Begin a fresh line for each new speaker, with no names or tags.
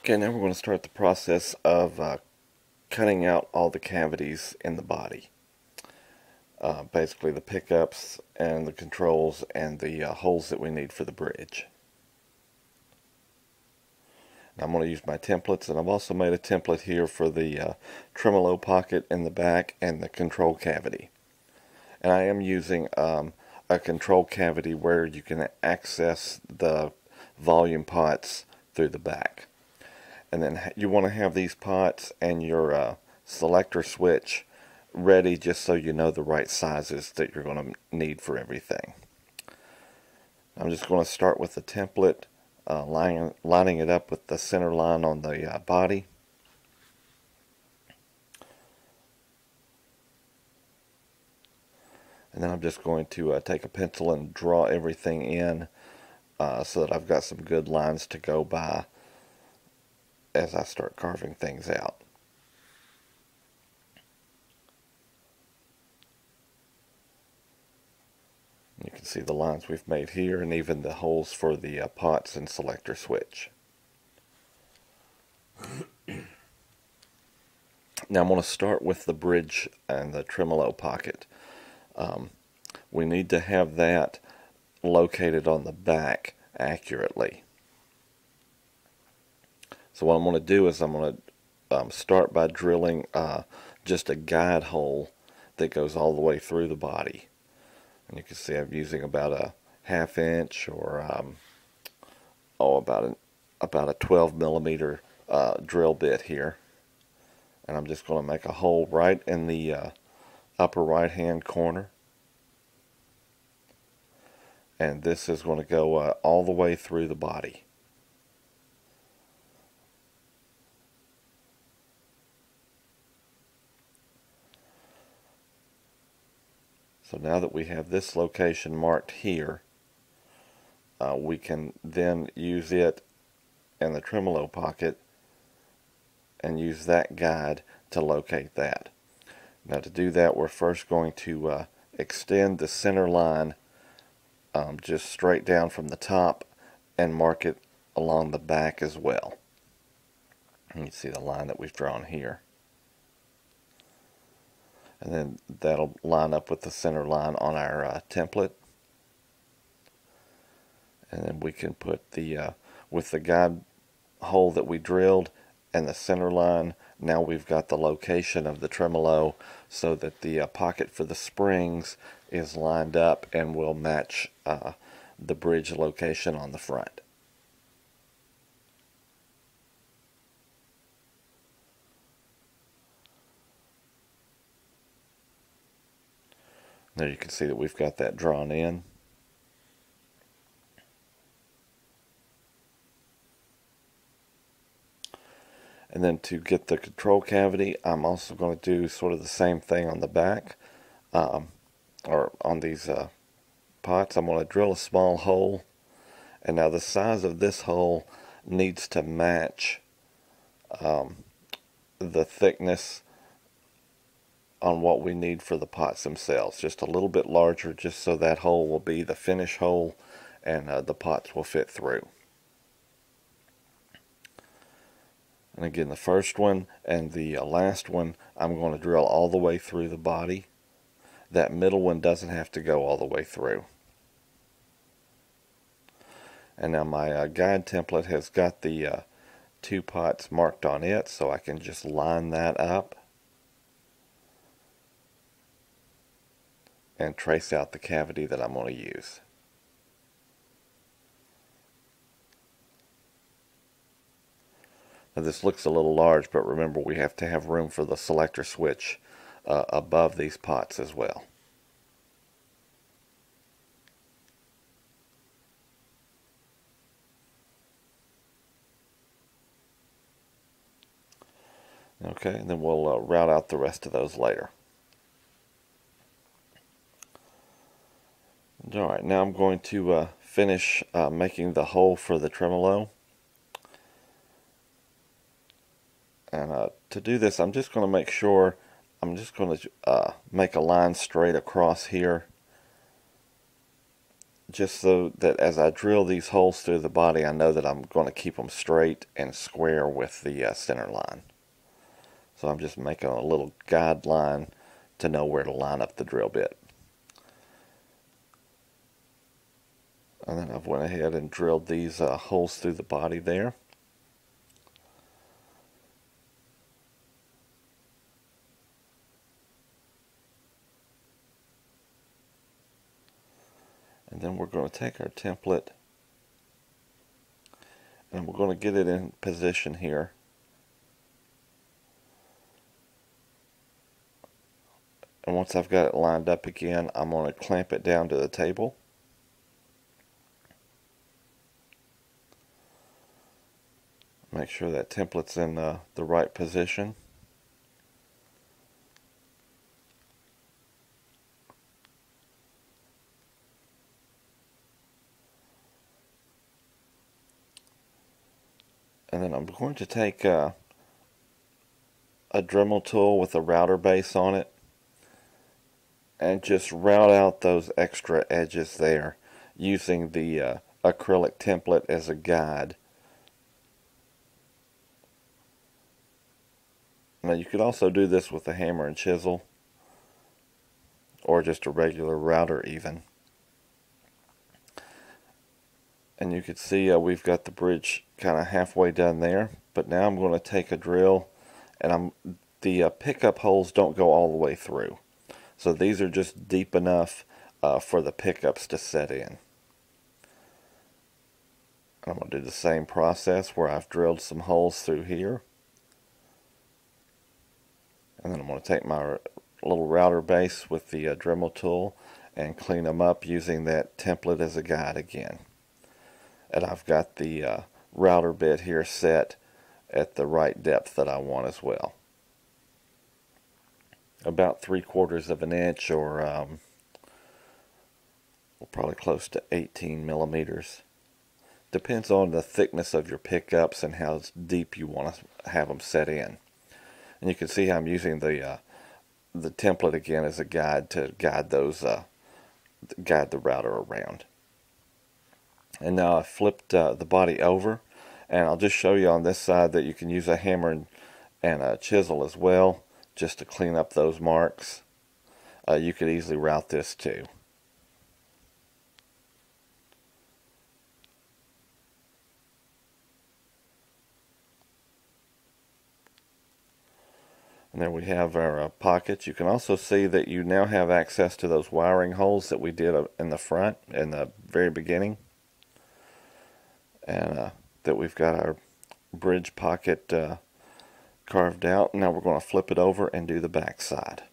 Okay, now we're going to start the process of cutting out all the cavities in the body. Basically the pickups and the controls and the holes that we need for the bridge. Now I'm going to use my templates, and I've also made a template here for the tremolo pocket in the back and the control cavity. And I am using a control cavity where you can access the volume pots through the back. And then you want to have these pots and your selector switch ready, just so you know the right sizes that you're going to need for everything. I'm just going to start with the template, lining it up with the center line on the body. And then I'm just going to take a pencil and draw everything in so that I've got some good lines to go by as I start carving things out. You can see the lines we've made here, and even the holes for the pots and selector switch. Now I'm going to start with the bridge and the tremolo pocket. We need to have that located on the back accurately. So what I'm going to do is I'm going to start by drilling just a guide hole that goes all the way through the body. And you can see I'm using about a ½ inch or about a 12 millimeter drill bit here. And I'm just going to make a hole right in the upper right hand corner. And this is going to go all the way through the body. So now that we have this location marked here, we can then use it in the tremolo pocket and use that guide to locate that. Now to do that, we're first going to extend the center line just straight down from the top and mark it along the back as well. And you see the line that we've drawn here. And then that'll line up with the center line on our template. And then we can put the, with the guide hole that we drilled and the center line, now we've got the location of the tremolo so that the pocket for the springs is lined up and will match the bridge location on the front. There you can see that we've got that drawn in. And then to get the control cavity, I'm also going to do sort of the same thing on the back, or on these pots. I'm going to drill a small hole, and now the size of this hole needs to match the thickness on what we need for the pots themselves. Just a little bit larger, just so that hole will be the finish hole and the pots will fit through. And again, the first one and the last one, I'm going to drill all the way through the body. That middle one doesn't have to go all the way through. And now my guide template has got the 2 pots marked on it, so I can just line that up and trace out the cavity that I'm going to use. Now this looks a little large, but remember we have to have room for the selector switch above these pots as well. Okay, and then we'll route out the rest of those later. Alright, now I'm going to finish making the hole for the tremolo. And to do this, I'm just going to make sure, I'm just going to make a line straight across here, just so that as I drill these holes through the body, I know that I'm going to keep them straight and square with the center line. So I'm just making a little guideline to know where to line up the drill bit. And then I've went ahead and drilled these holes through the body there. And then we're going to take our template and we're going to get it in position here. And once I've got it lined up again, I'm going to clamp it down to the table. Make sure that template's in the right position. And then I'm going to take a Dremel tool with a router base on it and just route out those extra edges there using the acrylic template as a guide. Now you could also do this with a hammer and chisel or just a regular router even. And you can see we've got the bridge kind of halfway done there, but now I'm going to take a drill and the pickup holes don't go all the way through. So these are just deep enough for the pickups to set in. I'm going to do the same process where I've drilled some holes through here. And then I'm going to take my little router base with the Dremel tool and clean them up using that template as a guide again. And I've got the router bit here set at the right depth that I want as well. About 3/4 of an inch, or probably close to 18 millimeters. Depends on the thickness of your pickups and how deep you want to have them set in. And you can see how I'm using the template again as a guide to guide those guide the router around. And now I flipped the body over, and I'll just show you on this side that you can use a hammer and a chisel as well, just to clean up those marks. You could easily route this too. And there we have our pockets. You can also see that you now have access to those wiring holes that we did in the front in the very beginning. And that we've got our bridge pocket carved out. Now we're going to flip it over and do the back side.